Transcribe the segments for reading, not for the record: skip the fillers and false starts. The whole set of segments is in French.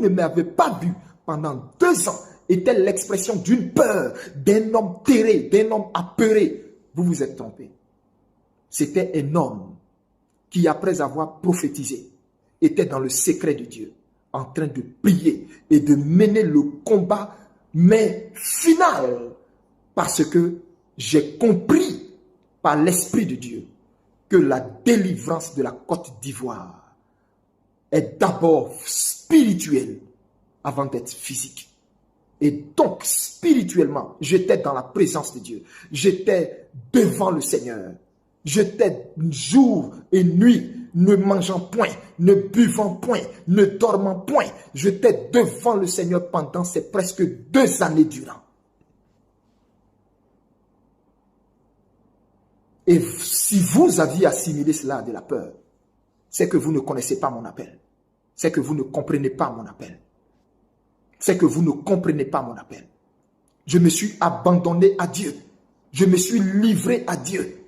ne m'avez pas vu pendant 2 ans était l'expression d'une peur, d'un homme terré, d'un homme apeuré. Vous vous êtes trompé. C'était un homme qui, après avoir prophétisé, était dans le secret de Dieu, en train de prier et de mener le combat, mais final, parce que j'ai compris par l'Esprit de Dieu que la délivrance de la Côte d'Ivoire est d'abord spirituelle avant d'être physique. Et donc, spirituellement, j'étais dans la présence de Dieu. J'étais devant le Seigneur. J'étais jour et nuit, ne mangeant point, ne buvant point, ne dormant point. J'étais devant le Seigneur pendant ces presque 2 années durant. Et si vous aviez assimilé cela de la peur, c'est que vous ne connaissez pas mon appel. C'est que vous ne comprenez pas mon appel. C'est que vous ne comprenez pas mon appel. Je me suis abandonné à Dieu. Je me suis livré à Dieu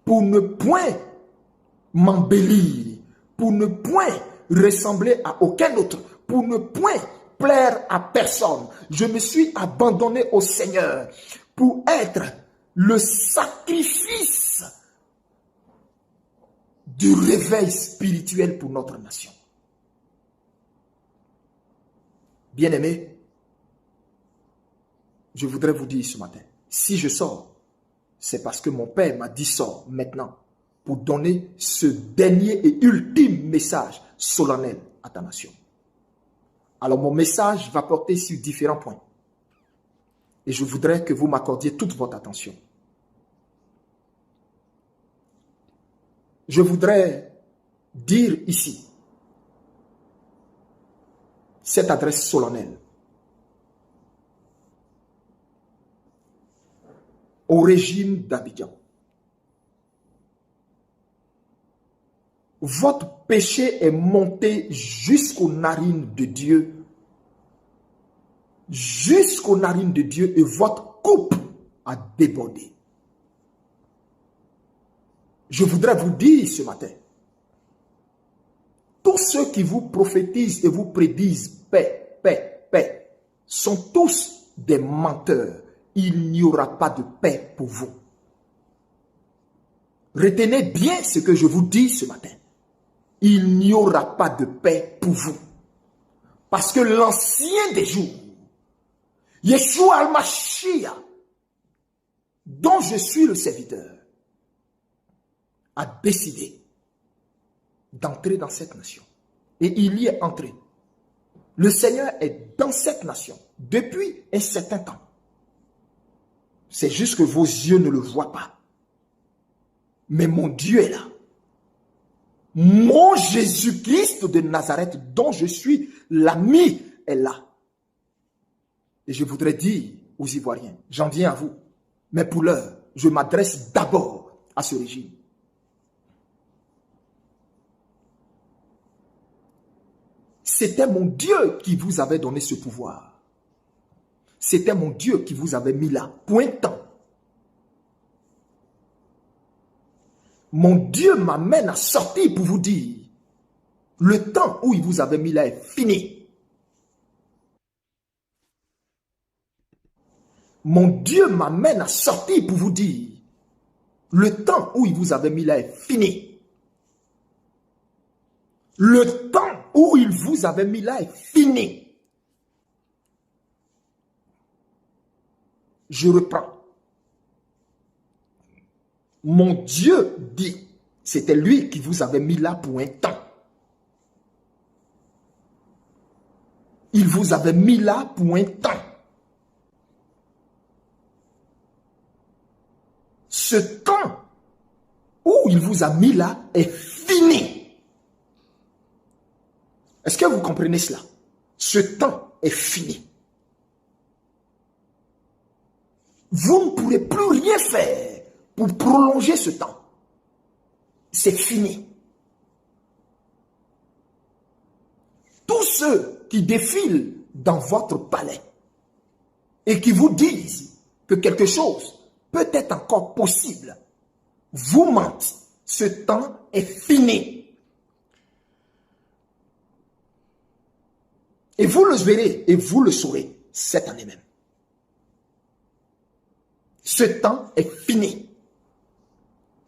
pour ne point m'embellir, pour ne point ressembler à aucun autre, pour ne point plaire à personne. Je me suis abandonné au Seigneur pour être le sacrifice du réveil spirituel pour notre nation. Bien-aimés, je voudrais vous dire ce matin, si je sors, c'est parce que mon Père m'a dit sors maintenant pour donner ce dernier et ultime message solennel à ta nation. Alors mon message va porter sur différents points et je voudrais que vous m'accordiez toute votre attention. Je voudrais dire ici cette adresse solennelle au régime d'Abidjan. Votre péché est monté jusqu'aux narines de Dieu, jusqu'aux narines de Dieu, et votre coupe a débordé. Je voudrais vous dire ce matin, tous ceux qui vous prophétisent et vous prédisent paix, paix, paix, sont tous des menteurs. Il n'y aura pas de paix pour vous. Retenez bien ce que je vous dis ce matin. Il n'y aura pas de paix pour vous. Parce que l'ancien des jours, Yeshua al-Mashiach, dont je suis le serviteur, a décidé d'entrer dans cette nation. Et il y est entré. Le Seigneur est dans cette nation depuis un certain temps. C'est juste que vos yeux ne le voient pas. Mais mon Dieu est là. Mon Jésus-Christ de Nazareth, dont je suis l'ami, est là. Et je voudrais dire aux Ivoiriens, j'en viens à vous. Mais pour l'heure, je m'adresse d'abord à ce régime. C'était mon Dieu qui vous avait donné ce pouvoir. C'était mon Dieu qui vous avait mis là, pour un temps. Mon Dieu m'amène à sortir pour vous dire, le temps où il vous avait mis là est fini. Mon Dieu m'amène à sortir pour vous dire, le temps où il vous avait mis là est fini. Le temps où il vous avait mis là est fini. Je reprends. Mon Dieu dit, c'était lui qui vous avait mis là pour un temps. Il vous avait mis là pour un temps. Ce temps où il vous a mis là est fini. Est-ce que vous comprenez cela? Ce temps est fini. Vous ne pourrez plus rien faire pour prolonger ce temps. C'est fini. Tous ceux qui défilent dans votre palais et qui vous disent que quelque chose peut être encore possible, vous mentent. Ce temps est fini. Et vous le verrez et vous le saurez cette année même. Ce temps est fini.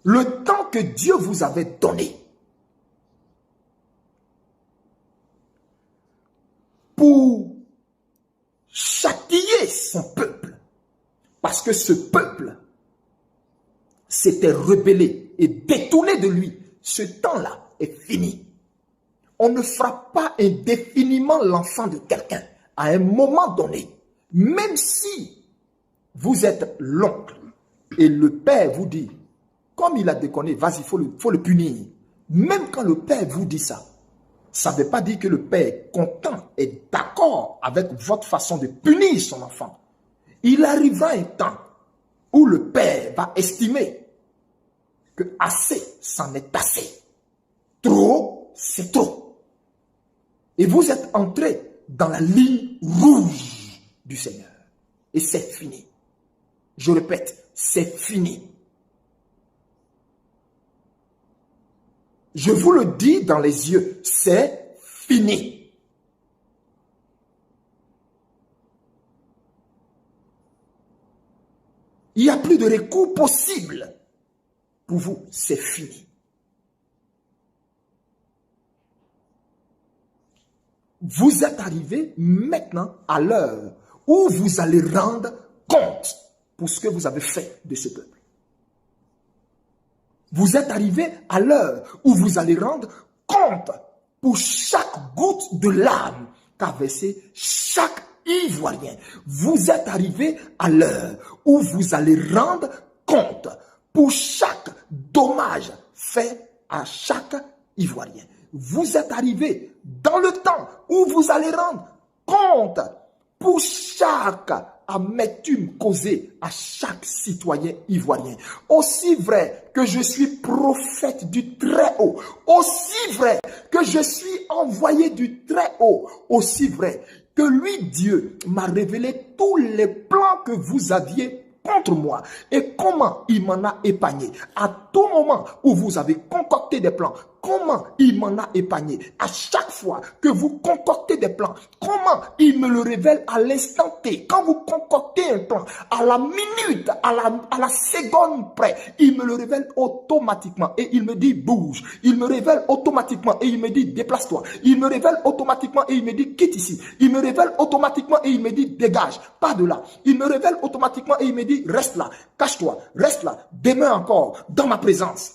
Le temps que Dieu vous avait donné pour châtier son peuple, parce que ce peuple s'était rebellé et détourné de lui, ce temps-là est fini. On ne frappe pas indéfiniment l'enfant de quelqu'un à un moment donné, même si vous êtes l'oncle et le père vous dit, comme il a déconné, vas-y, faut le punir. Même quand le père vous dit ça, ça ne veut pas dire que le père est content et d'accord avec votre façon de punir son enfant. Il arrivera un temps où le père va estimer que assez, c'en est assez. Trop, c'est trop. Et vous êtes entré dans la ligne rouge du Seigneur. Et c'est fini. Je répète, c'est fini. Je vous le dis dans les yeux, c'est fini. Il n'y a plus de recours possible. Pour vous, c'est fini. Vous êtes arrivé maintenant à l'heure où vous allez rendre compte pour ce que vous avez fait de ce peuple. Vous êtes arrivé à l'heure où vous allez rendre compte pour chaque goutte de larmes qu'a versé chaque Ivoirien. Vous êtes arrivé à l'heure où vous allez rendre compte pour chaque dommage fait à chaque Ivoirien. Vous êtes arrivé dans le temps où vous allez rendre compte pour chaque amertume causée à chaque citoyen ivoirien. Aussi vrai que je suis prophète du Très-Haut, aussi vrai que je suis envoyé du Très-Haut, aussi vrai que lui, Dieu, m'a révélé tous les plans que vous aviez contre moi et comment il m'en a épargné. À tout moment où vous avez concocté des plans, comment il m'en a épargné. À chaque fois que vous concoctez des plans, comment il me le révèle à l'instant T. Quand vous concoctez un plan, à la minute, à la seconde près, il me le révèle automatiquement et il me dit bouge. Il me révèle automatiquement et il me dit déplace-toi. Il me révèle automatiquement et il me dit quitte ici. Il me révèle automatiquement et il me dit dégage, pas de là. Il me révèle automatiquement et il me dit reste là, cache-toi, reste là, demeure encore dans ma présence.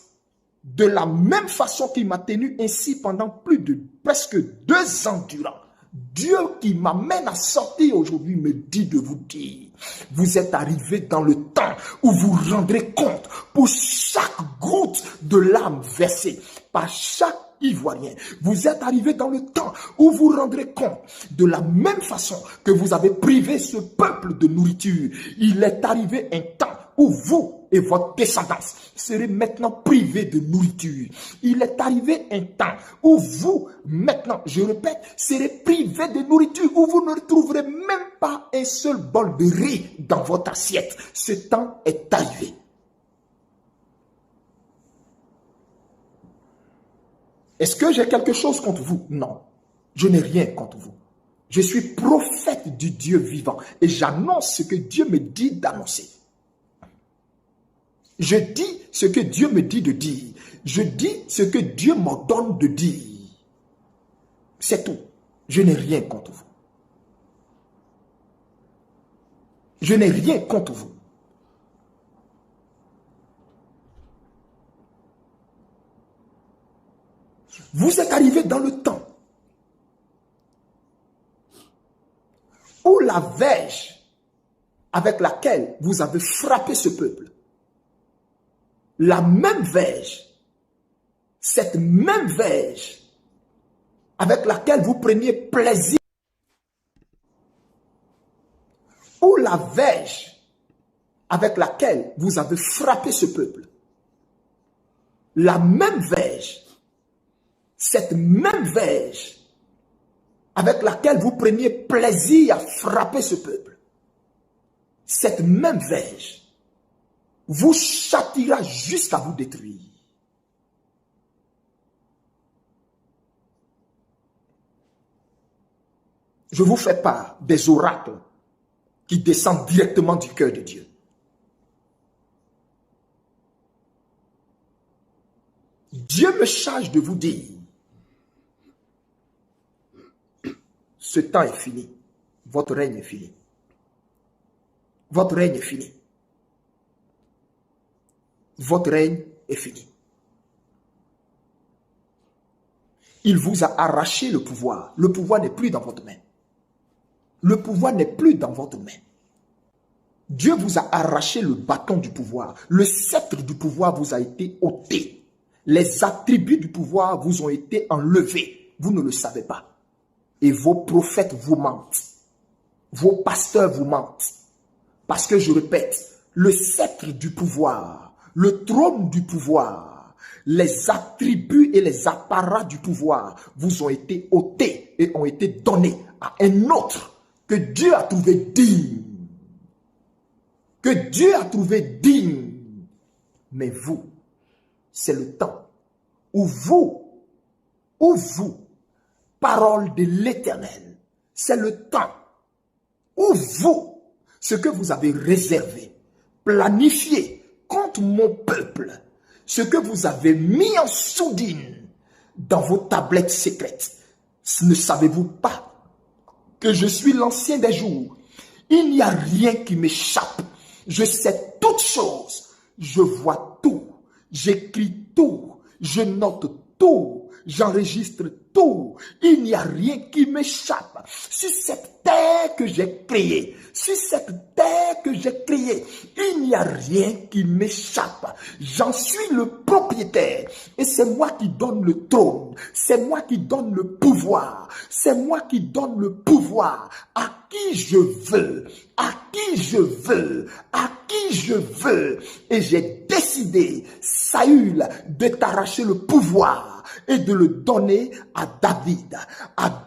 De la même façon qu'il m'a tenu ainsi pendant plus de presque 2 ans durant. Dieu qui m'amène à sortir aujourd'hui me dit de vous dire, vous êtes arrivé dans le temps où vous rendrez compte pour chaque goutte de larmes versée par chaque Ivoirien. Vous êtes arrivé dans le temps où vous rendrez compte de la même façon que vous avez privé ce peuple de nourriture. Il est arrivé un temps où vous et votre descendance serez maintenant privés de nourriture. Il est arrivé un temps où vous, maintenant, je répète, serez privés de nourriture, où vous ne retrouverez même pas un seul bol de riz dans votre assiette. Ce temps est arrivé. Est-ce que j'ai quelque chose contre vous? Non, je n'ai rien contre vous. Je suis prophète du Dieu vivant et j'annonce ce que Dieu me dit d'annoncer. Je dis ce que Dieu me dit de dire. Je dis ce que Dieu m'ordonne de dire. C'est tout. Je n'ai rien contre vous. Je n'ai rien contre vous. Vous êtes arrivé dans le temps où la verge avec laquelle vous avez frappé ce peuple, la même verge, cette même verge avec laquelle vous preniez plaisir, ou la verge avec laquelle vous avez frappé ce peuple, la même verge, cette même verge avec laquelle vous preniez plaisir à frapper ce peuple, cette même verge vous châtiera jusqu'à vous détruire. je vous fais part des oracles qui descendent directement du cœur de Dieu. Dieu me charge de vous dire, ce temps est fini, votre règne est fini. Votre règne est fini. Votre règne est fini. Il vous a arraché le pouvoir. Le pouvoir n'est plus dans votre main. Le pouvoir n'est plus dans votre main. Dieu vous a arraché le bâton du pouvoir. Le sceptre du pouvoir vous a été ôté. Les attributs du pouvoir vous ont été enlevés. Vous ne le savez pas. Et vos prophètes vous mentent. Vos pasteurs vous mentent. Parce que je répète, le sceptre du pouvoir, le trône du pouvoir, les attributs et les apparats du pouvoir vous ont été ôtés et ont été donnés à un autre que Dieu a trouvé digne. Que Dieu a trouvé digne. Mais vous, c'est le temps où vous, parole de l'Éternel, c'est le temps où vous, ce que vous avez réservé, planifié contre mon peuple, ce que vous avez mis en sourdine dans vos tablettes secrètes, ne savez-vous pas que je suis l'ancien des jours? Il n'y a rien qui m'échappe. Je sais toutes choses. Je vois tout. J'écris tout. Je note tout. J'enregistre tout. Il n'y a rien qui m'échappe. Sur cette terre que j'ai créée, sur cette terre que j'ai créée, il n'y a rien qui m'échappe. J'en suis le propriétaire. Et c'est moi qui donne le trône. C'est moi qui donne le pouvoir. C'est moi qui donne le pouvoir à qui je veux. À qui je veux. À qui je veux. Et j'ai décidé, Saül, de t'arracher le pouvoir et de le donner à David, à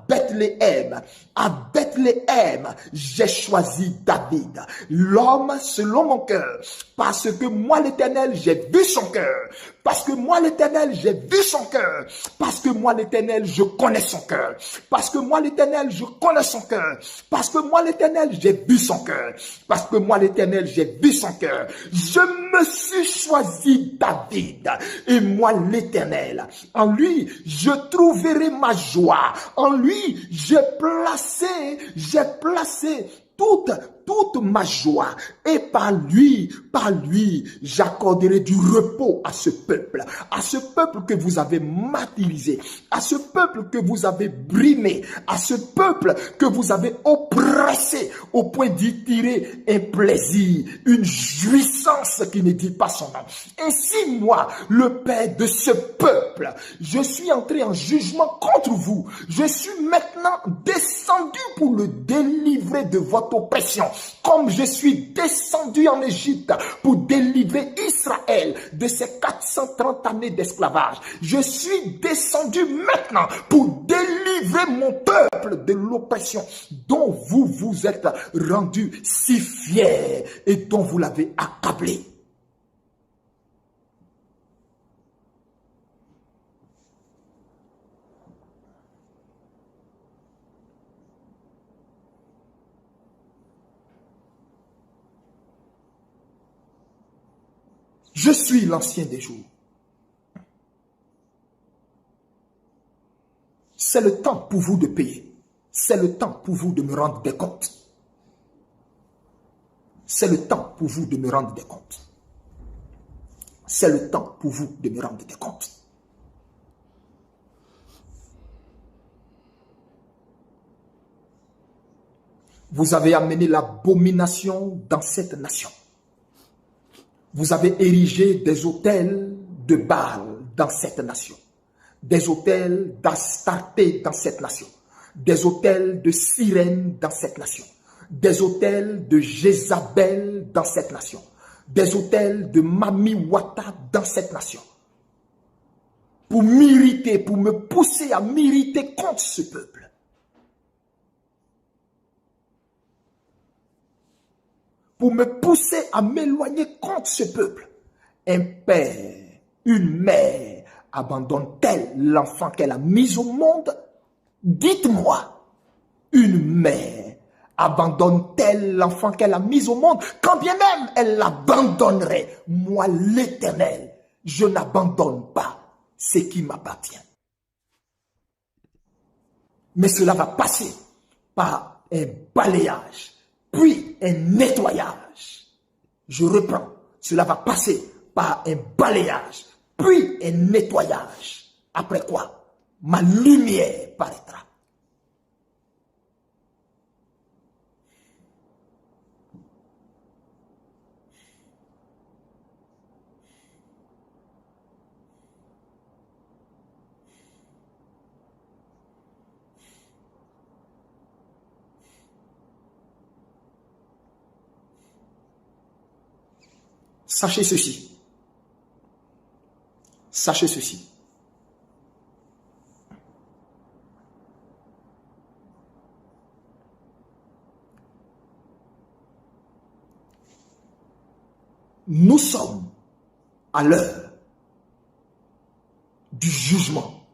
Bethléem. À Bethléem, j'ai choisi David, l'homme selon mon cœur, parce que moi l'Éternel, j'ai vu son cœur, parce que moi l'Éternel, j'ai vu son cœur, parce que moi l'Éternel, je connais son cœur, parce que moi l'Éternel, je connais son cœur, parce que moi l'Éternel, j'ai vu son cœur, parce que moi l'Éternel, j'ai vu son cœur. Je me suis choisi David, et moi l'Éternel, en lui, je trouverai ma joie, en lui, j'ai placé toute ma joie, et par lui, j'accorderai du repos à ce peuple que vous avez martyrisé, à ce peuple que vous avez brimé, à ce peuple que vous avez oppressé au point d'y tirer un plaisir, une jouissance qui ne dit pas son nom. Ainsi, moi, le Père de ce peuple, je suis entré en jugement contre vous. Je suis maintenant descendu pour le délivrer de votre oppression, comme je suis descendu en Égypte pour délivrer Israël de ses 430 années d'esclavage. Je suis descendu maintenant pour délivrer mon peuple de l'oppression dont vous vous êtes rendu si fiers et dont vous l'avez accablé. Je suis l'ancien des jours. C'est le temps pour vous de payer. C'est le temps pour vous de me rendre des comptes. C'est le temps pour vous de me rendre des comptes. C'est le temps pour vous de me rendre des comptes. Vous avez amené l'abomination dans cette nation. Vous avez érigé des autels de Baal dans cette nation, des autels d'Astarté dans cette nation, des autels de Sirène dans cette nation, des autels de Jézabel dans cette nation, des autels de Mamiwata dans cette nation, pour m'irriter, pour me pousser à m'irriter contre ce peuple. Pour me pousser à m'éloigner contre ce peuple. Un père, une mère, abandonne-t-elle l'enfant qu'elle a mis au monde? Dites-moi. une mère abandonne-t-elle l'enfant qu'elle a mis au monde, quand bien même elle l'abandonnerait? Moi, l'Éternel, je n'abandonne pas ce qui m'appartient. Mais cela va passer par un balayage, puis un nettoyage. Je reprends, cela va passer par un balayage, puis un nettoyage. Après quoi, ma lumière paraîtra. Sachez ceci. Sachez ceci. Nous sommes à l'heure du jugement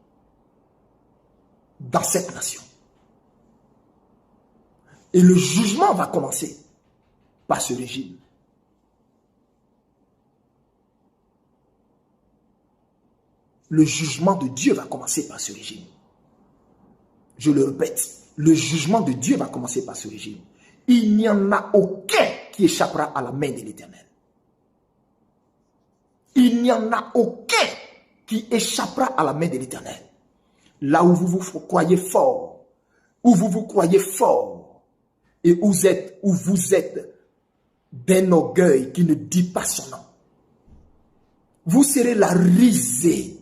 dans cette nation. Et le jugement va commencer par ce régime. Le jugement de Dieu va commencer par ce régime. Je le répète, le jugement de Dieu va commencer par ce régime. Il n'y en a aucun qui échappera à la main de l'Éternel. Il n'y en a aucun qui échappera à la main de l'Éternel. Là où vous vous croyez fort, où vous vous croyez fort, et où vous êtes d'un orgueil qui ne dit pas son nom, vous serez la risée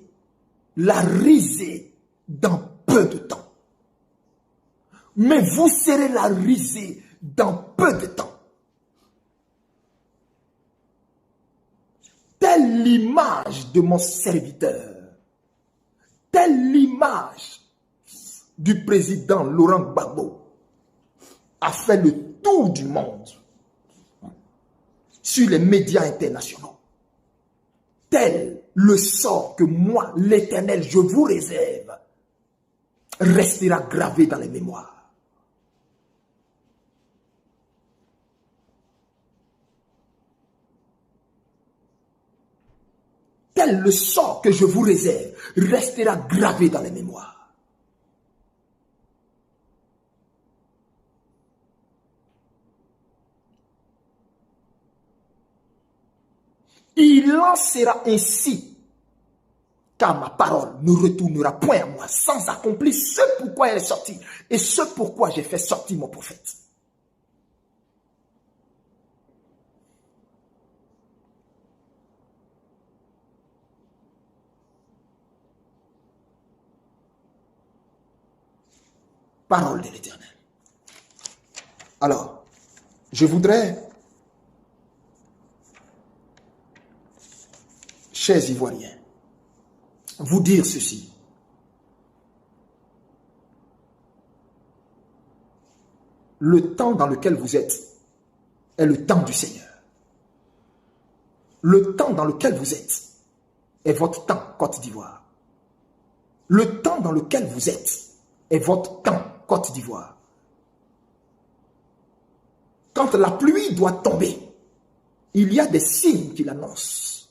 dans peu de temps. Mais vous serez la risée dans peu de temps. Telle l'image de mon serviteur, telle l'image du président Laurent Gbagbo a fait le tour du monde sur les médias internationaux. Tel le sort que moi, l'Éternel, je vous réserve, restera gravé dans les mémoires. Tel le sort que je vous réserve restera gravé dans les mémoires. Il en sera ainsi, car ma parole ne retournera point à moi sans accomplir ce pourquoi elle est sortie et ce pourquoi j'ai fait sortir mon prophète. Parole de l'Éternel. Alors, je voudrais, chers Ivoiriens, vous dire ceci. Le temps dans lequel vous êtes est le temps du Seigneur. Le temps dans lequel vous êtes est votre temps, Côte d'Ivoire. Le temps dans lequel vous êtes est votre temps, Côte d'Ivoire. Quand la pluie doit tomber, il y a des signes qui l'annoncent.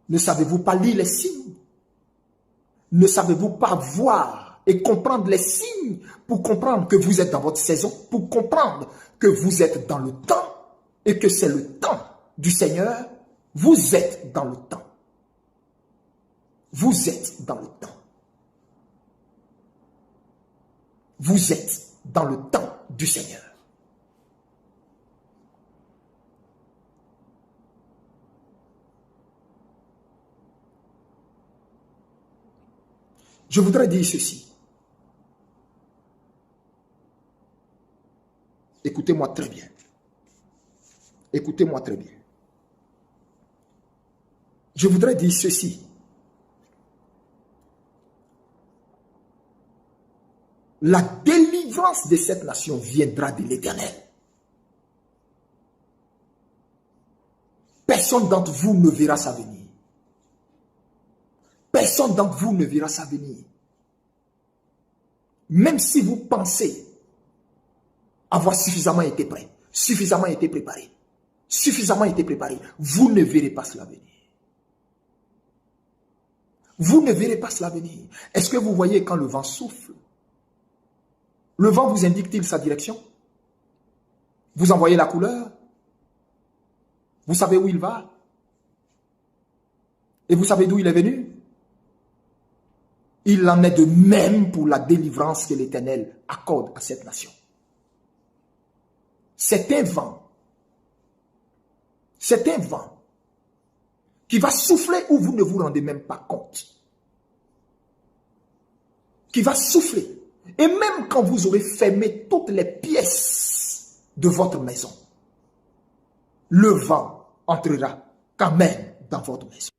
Ne savez-vous pas lire les signes? Ne savez-vous pas voir et comprendre les signes pour comprendre que vous êtes dans votre saison, pour comprendre que vous êtes dans le temps et que c'est le temps du Seigneur? Vous êtes dans le temps. Vous êtes dans le temps. Vous êtes dans le temps du Seigneur. Je voudrais dire ceci. Écoutez-moi très bien. Écoutez-moi très bien. Je voudrais dire ceci. La délivrance de cette nation viendra de l'Éternel. Personne d'entre vous ne verra ça venir. Personne d'entre vous ne verra ça venir. même si vous pensez avoir suffisamment été prêt, suffisamment été préparé, vous ne verrez pas cela venir. Vous ne verrez pas cela venir. Est-ce que vous voyez quand le vent souffle? Le vent vous indique-t-il sa direction? Vous en voyez la couleur? Vous savez où il va? Et vous savez d'où il est venu? Il en est de même pour la délivrance que l'Éternel accorde à cette nation. C'est un vent qui va souffler où vous ne vous rendez même pas compte. Qui va souffler. Et même quand vous aurez fermé toutes les pièces de votre maison, le vent entrera quand même dans votre maison.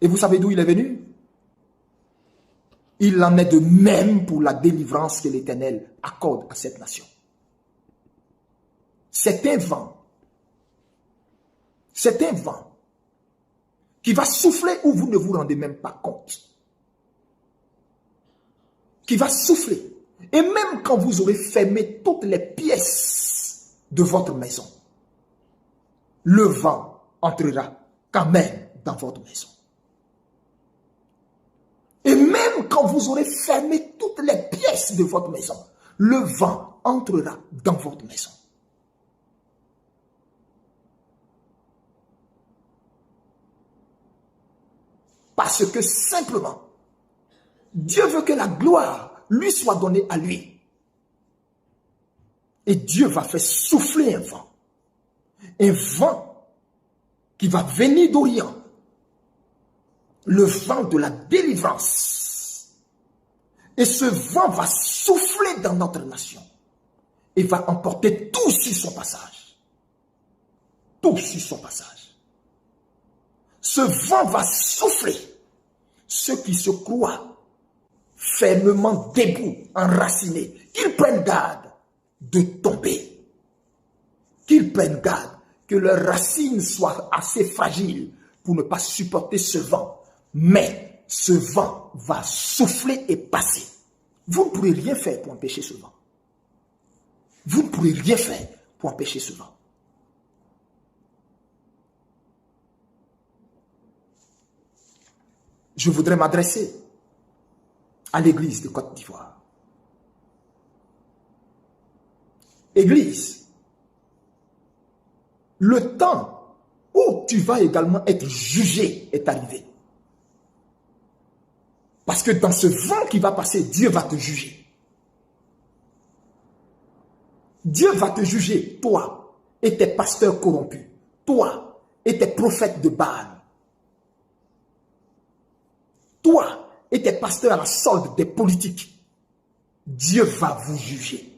Et vous savez d'où il est venu? Il en est de même pour la délivrance que l'Éternel accorde à cette nation. C'est un vent qui va souffler où vous ne vous rendez même pas compte. Qui va souffler. Et même quand vous aurez fermé toutes les pièces de votre maison, le vent entrera quand même dans votre maison. Et même quand vous aurez fermé toutes les pièces de votre maison, le vent entrera dans votre maison. Parce que simplement, Dieu veut que la gloire lui soit donnée à lui. Et Dieu va faire souffler un vent. Un vent qui va venir d'Orient. Le vent de la délivrance. Et ce vent va souffler dans notre nation. Et va emporter tout sur son passage. Tout sur son passage. Ce vent va souffler. Ceux qui se croient fermement debout, enracinés, qu'ils prennent garde de tomber. Qu'ils prennent garde que leurs racines soient assez fragiles pour ne pas supporter ce vent. Mais ce vent va souffler et passer. Vous ne pourrez rien faire pour empêcher ce vent. Vous ne pourrez rien faire pour empêcher ce vent. Je voudrais m'adresser à l'église de Côte d'Ivoire. Église, le temps où tu vas également être jugé est arrivé. Parce que dans ce vent qui va passer, Dieu va te juger. Dieu va te juger, toi et tes pasteurs corrompus, toi et tes prophètes de Baal. Toi et tes pasteurs à la solde des politiques, Dieu va vous juger.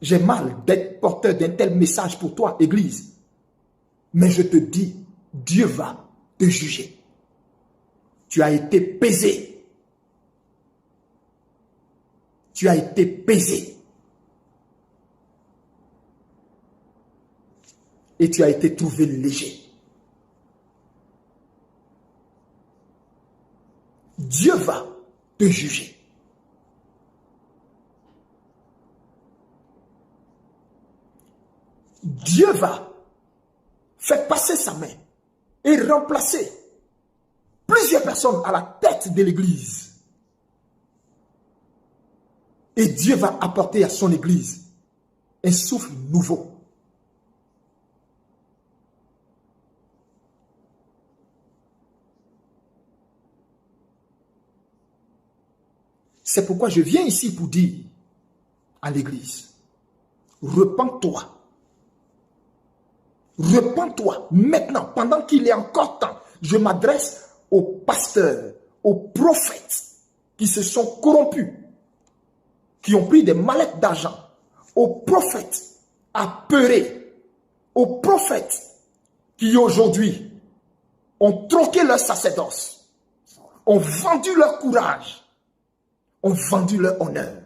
J'ai mal d'être porteur d'un tel message pour toi, Église. Mais je te dis, Dieu va te juger. Tu as été pesé. Tu as été pesé. Et tu as été trouvé léger. Dieu va te juger. Dieu va faire passer sa main et remplacer plusieurs personnes à la tête de l'église. Et Dieu va apporter à son église un souffle nouveau. C'est pourquoi je viens ici pour dire à l'église, repens-toi. Repens-toi maintenant, pendant qu'il est encore temps. Je m'adresse aux pasteurs, aux prophètes qui se sont corrompus, qui ont pris des mallettes d'argent, aux prophètes apeurés, aux prophètes qui aujourd'hui ont troqué leur sacerdoce, ont vendu leur courage, ont vendu leur honneur.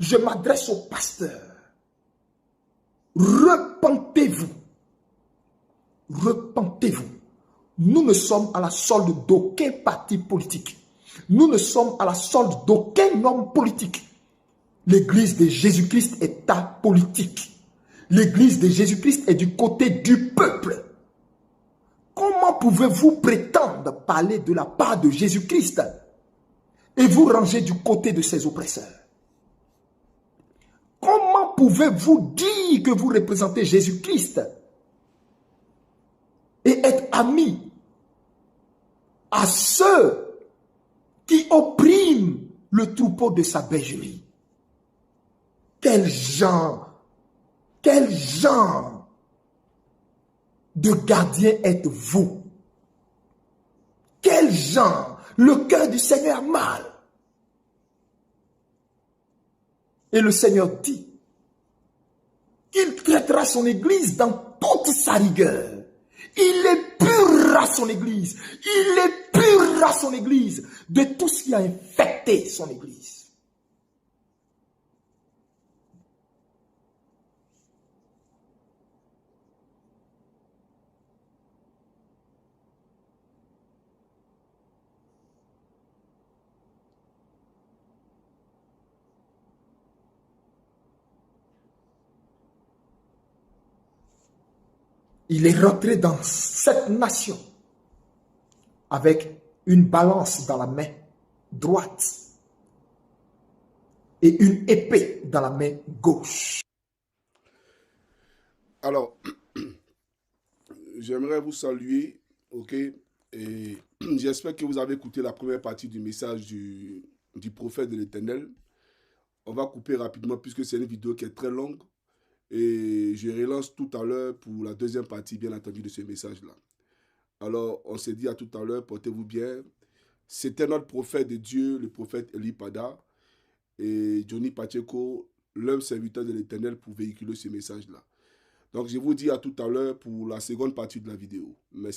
Je m'adresse aux pasteurs. Repentez-vous. Repentez-vous. nous ne sommes à la solde d'aucun parti politique. Nous ne sommes à la solde d'aucun homme politique. L'église de Jésus-Christ est apolitique. L'église de Jésus-Christ est du côté du peuple. Comment pouvez-vous prétendre parler de la part de Jésus-Christ et vous ranger du côté de ses oppresseurs? Comment pouvez-vous dire que vous représentez Jésus-Christ et être amis à ceux qui oppriment le troupeau de sa bergerie? Quel genre de gardien êtes-vous? Quel genre? Le cœur du Seigneur mal. Et le Seigneur dit qu'il traitera son église dans toute sa rigueur. Il épurera son église. Il épurera son église de tout ce qui a infecté son église. Il est rentré dans cette nation avec une balance dans la main droite et une épée dans la main gauche. Alors, j'aimerais vous saluer, ok? Et j'espère que vous avez écouté la première partie du message du prophète de l'Éternel. On va couper rapidement puisque c'est une vidéo qui est très longue. Et je relance tout à l'heure pour la deuxième partie, bien entendu, de ce message-là. Alors, on se dit à tout à l'heure, portez-vous bien. C'était notre prophète de Dieu, le prophète Eli Pada, et Johnny Pacheco, l'homme serviteur de l'Éternel, pour véhiculer ce message-là. Donc, je vous dis à tout à l'heure pour la seconde partie de la vidéo. Merci.